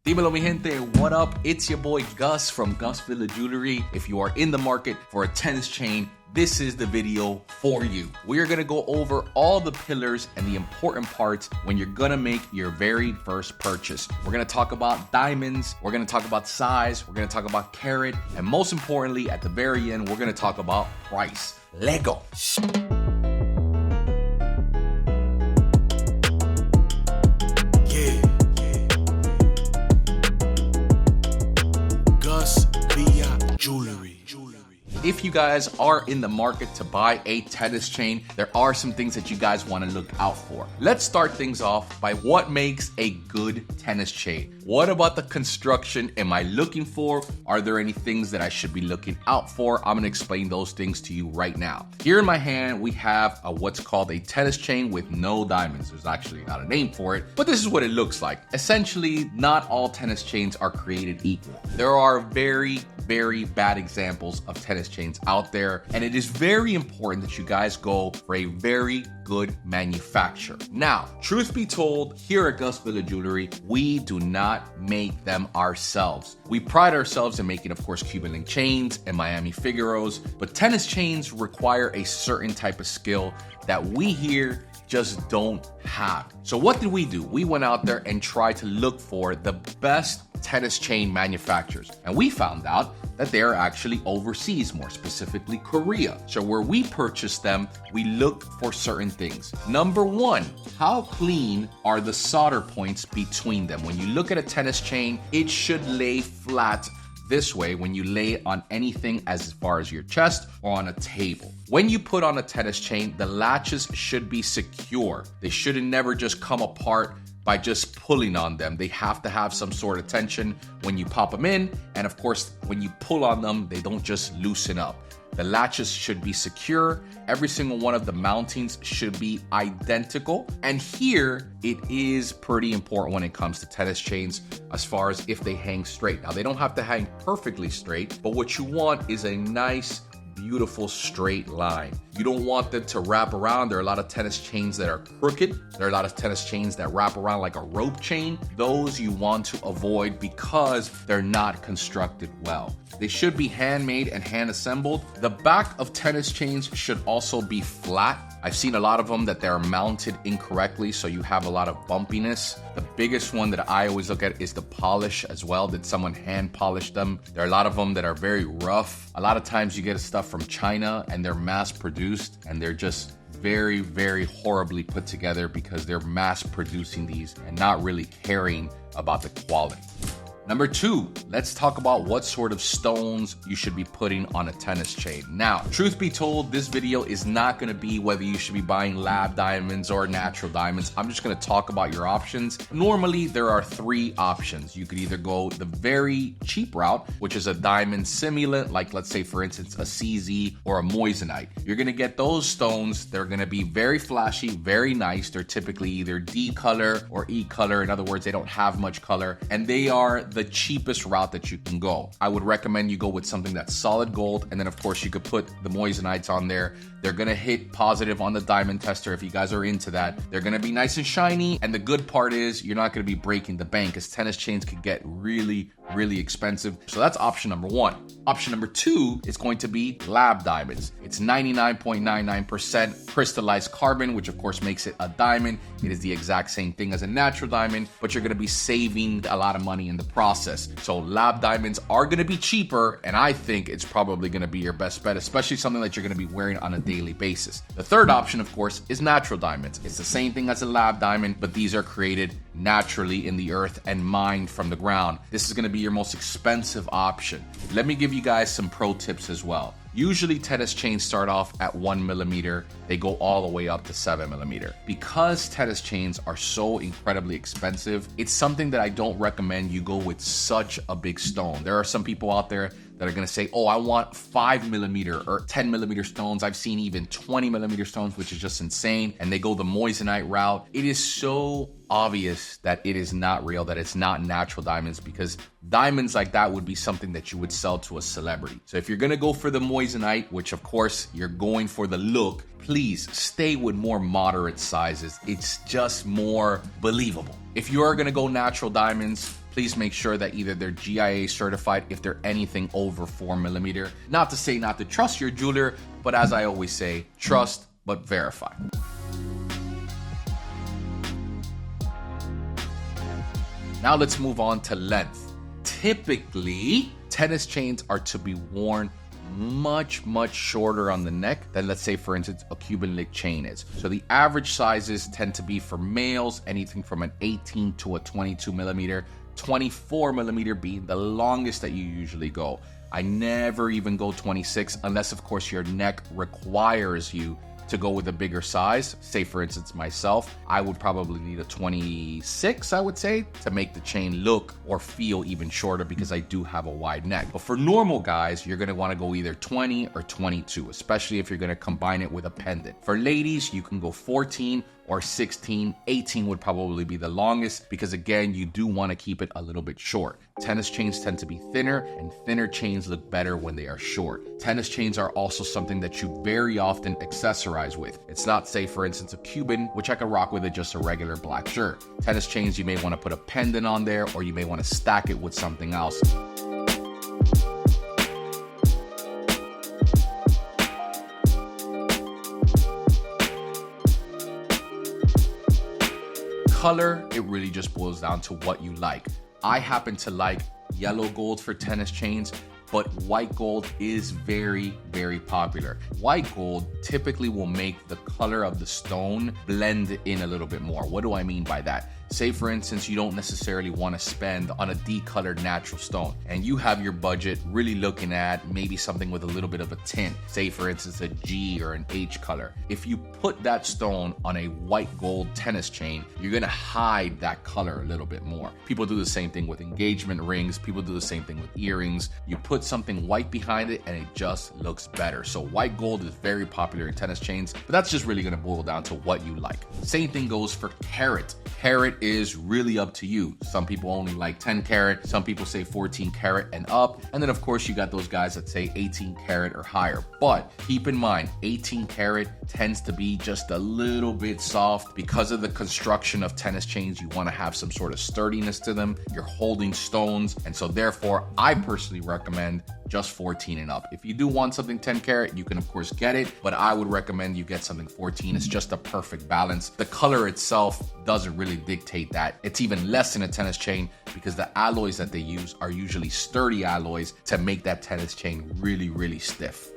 Dímelo mi gente, what up? It's your boy Gus from Gus Villa Jewelry. If you are in the market for a tennis chain, this is the video for you. We are gonna go over all the pillars and the important parts when you're gonna make your very first purchase. We're gonna talk about diamonds, we're gonna talk about size, we're gonna talk about carat, and most importantly, at the very end, we're gonna talk about price. Lego. If you guys are in the market to buy a tennis chain, there are some things that you guys want to look out for. Let's start things off by what makes a good tennis chain. What about the construction am I looking for? Are there any things that I should be looking out for? I'm going to explain those things to you right now. Here in my hand, we have what's called a tennis chain with no diamonds. There's actually not a name for it, but this is what it looks like. Essentially, not all tennis chains are created equal. There are very bad examples of tennis chains out there, and it is very important that you guys go for a very good manufacturer. Now, truth be told, here at Gus Villa Jewelry, we do not make them ourselves. We pride ourselves in making, of course, Cuban link chains and Miami Figaros, but tennis chains require a certain type of skill that we here just don't have. So what did we do? We went out there and tried to look for the best tennis chain manufacturers, and we found out that they are actually overseas, more specifically Korea. So where we purchase them, we look for certain things. Number one, how clean are the solder points between them? When you look at a tennis chain, it should lay flat this way when you lay it on anything as far as your chest or on a table. When you put on a tennis chain, the latches should be secure. They should never just come apart by just pulling on them. They have to have some sort of tension when you pop them in, and of course, when you pull on them, they don't just loosen up. The latches should be secure. Every single one of the mountings should be identical. And here, it is pretty important when it comes to tennis chains as far as if they hang straight. Now, they don't have to hang perfectly straight, but what you want is a nice, beautiful straight line. You don't want them to wrap around. There are a lot of tennis chains that are crooked. There are a lot of tennis chains that wrap around like a rope chain. Those you want to avoid because they're not constructed well. They should be handmade and hand assembled. The back of tennis chains should also be flat. I've seen a lot of them that they're mounted incorrectly, so you have a lot of bumpiness. The biggest one that I always look at is the polish as well. Did someone hand polish them? There are a lot of them that are very rough. A lot of times you get stuff from China and they're mass produced and they're just very horribly put together because they're mass producing these and not really caring about the quality. Number two, let's talk about what sort of stones you should be putting on a tennis chain. Now, truth be told, this video is not going to be whether you should be buying lab diamonds or natural diamonds. I'm just going to talk about your options. Normally, there are three options. You could either go the very cheap route, which is a diamond simulant, like let's say, for instance, a CZ or a Moissanite. You're going to get those stones. They're going to be very flashy, very nice. They're typically either D color or E color. In other words, they don't have much color, and they are the cheapest route that you can go. I would recommend you go with something that's solid gold, and then of course you could put the Moissanites on there. They're gonna hit positive on the diamond tester if you guys are into that. They're gonna be nice and shiny, and the good part is you're not gonna be breaking the bank, because tennis chains could get really expensive. So that's option number one. Option number two is going to be lab diamonds. It's 99.99% crystallized carbon, which of course makes it a diamond. It is the exact same thing as a natural diamond, but you're gonna be saving a lot of money in the process. So lab diamonds are gonna be cheaper, and I think it's probably gonna be your best bet, especially something that you're gonna be wearing on a daily basis. The third option, of course, is natural diamonds. It's the same thing as a lab diamond, but these are created naturally in the earth and mined from the ground. This is gonna be your most expensive option. Let me give you guys some pro tips as well. Usually tennis chains start off at 1 millimeter. They go all the way up to 7 millimeter. Because tennis chains are so incredibly expensive, it's something that I don't recommend you go with such a big stone. There are some people out there that are gonna say, oh, I want 5 millimeter or 10 millimeter stones. I've seen even 20 millimeter stones, which is just insane. And they go the Moissanite route. It is so obvious that it is not real, that it's not natural diamonds, because diamonds like that would be something that you would sell to a celebrity. So if you're gonna go for the Moissanite, which of course you're going for the look, please stay with more moderate sizes. It's just more believable. If you are gonna go natural diamonds, please make sure that either they're GIA certified if they're anything over 4mm. Not to say not to trust your jeweler, but as I always say, trust but verify. Now let's move on to length. Typically, tennis chains are to be worn much shorter on the neck than, let's say, for instance, a Cuban link chain is. So the average sizes tend to be for males anything from an 18 to a 22mm, 24mm being the longest that you usually go. I never even go 26 unless, of course, your neck requires you to go with a bigger size. Say, for instance, myself, I would probably need a 26, I would say, to make the chain look or feel even shorter because I do have a wide neck. But for normal guys, you're gonna wanna go either 20 or 22, especially if you're gonna combine it with a pendant. For ladies, you can go 14 or 16. 18 would probably be the longest because, again, you do want to keep it a little bit short. Tennis chains tend to be thinner, and thinner chains look better when they are short. Tennis chains are also something that you very often accessorize with. It's not, say, for instance, a Cuban, which I could rock with just a regular black shirt. Tennis chains, you may want to put a pendant on there, or you may want to stack it with something else. Color, it really just boils down to what you like. I happen to like yellow gold for tennis chains, but white gold is very popular. White gold typically will make the color of the stone blend in a little bit more. What do I mean by that? Say, for instance, you don't necessarily want to spend on a decolored natural stone and you have your budget really looking at maybe something with a little bit of a tint, say, for instance, a G or an H color. If you put that stone on a white gold tennis chain, you're going to hide that color a little bit more. People do the same thing with engagement rings. People do the same thing with earrings. You put something white behind it and it just looks better. So white gold is very popular in tennis chains, but that's just really going to boil down to what you like. Same thing goes for carat. Carat is really up to you. Some people only like 10 karat, some people say 14 karat and up, and then of course you got those guys that say 18 karat or higher. But keep in mind, 18 karat tends to be just a little bit soft because of the construction of tennis chains. You want to have some sort of sturdiness to them. You're holding stones, and so therefore I personally recommend just 14 and up. If you do want something 10 karat, you can of course get it, but I would recommend you get something 14. It's just a perfect balance. The color itself doesn't really dictate that. It's even less in a tennis chain because the alloys that they use are usually sturdy alloys to make that tennis chain really stiff.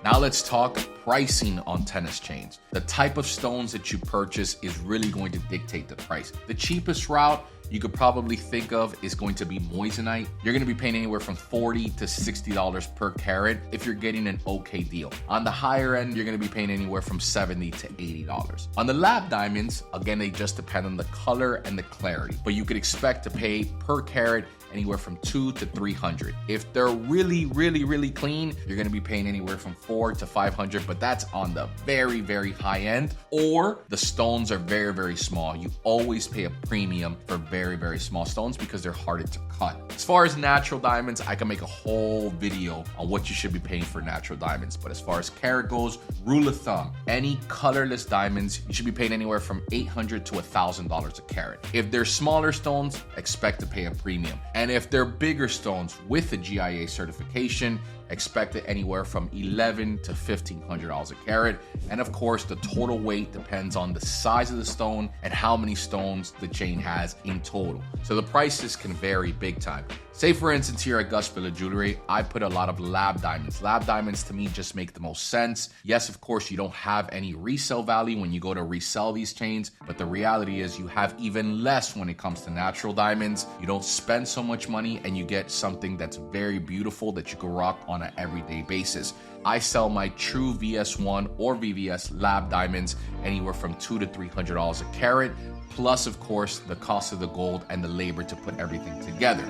Now let's talk pricing on tennis chains. The type of stones that you purchase is really going to dictate the price. The cheapest route you could probably think of is going to be Moissanite. You're going to be paying anywhere from $40 to $60 per carat if you're getting an okay deal. On the higher end, you're going to be paying anywhere from $70 to $80. On the lab diamonds, again, they just depend on the color and the clarity, but you could expect to pay per carat anywhere from $200 to $300. If they're really clean, you're going to be paying anywhere from $400 to $500, but that's on the very high end. Or the stones are very small. You always pay a premium for very small stones because they're harder to cut. As far as natural diamonds, I can make a whole video on what you should be paying for natural diamonds. But as far as carat goes, rule of thumb, any colorless diamonds, you should be paying anywhere from $800 to $1,000 a carat. If they're smaller stones, expect to pay a premium. And if they're bigger stones with a GIA certification, expect it anywhere from $1,100 to $1,500 a carat. And of course, the total weight depends on the size of the stone and how many stones the chain has in total. So the prices can vary big time. Say, for instance, here at Gus Villa Jewelry, I put a lot of lab diamonds. Lab diamonds to me just make the most sense. Yes, of course, you don't have any resale value when you go to resell these chains, but the reality is you have even less when it comes to natural diamonds. You don't spend so much money and you get something that's very beautiful that you can rock on an everyday basis. I sell my true VS1 or VVS lab diamonds anywhere from $200 to $300 a carat, plus of course the cost of the gold and the labor to put everything together.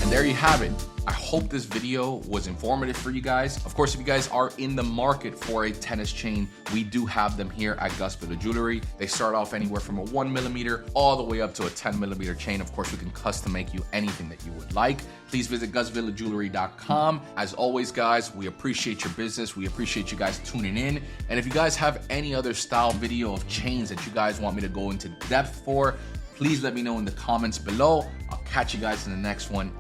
And there you have it. I hope this video was informative for you guys. Of course, if you guys are in the market for a tennis chain, we do have them here at Gus Villa Jewelry. They start off anywhere from a 1mm all the way up to a 10mm chain. Of course, we can custom make you anything that you would like. Please visit GusVillaJewelry.com. As always, guys, we appreciate your business. We appreciate you guys tuning in. And if you guys have any other style video of chains that you guys want me to go into depth for, please let me know in the comments below. I'll catch you guys in the next one.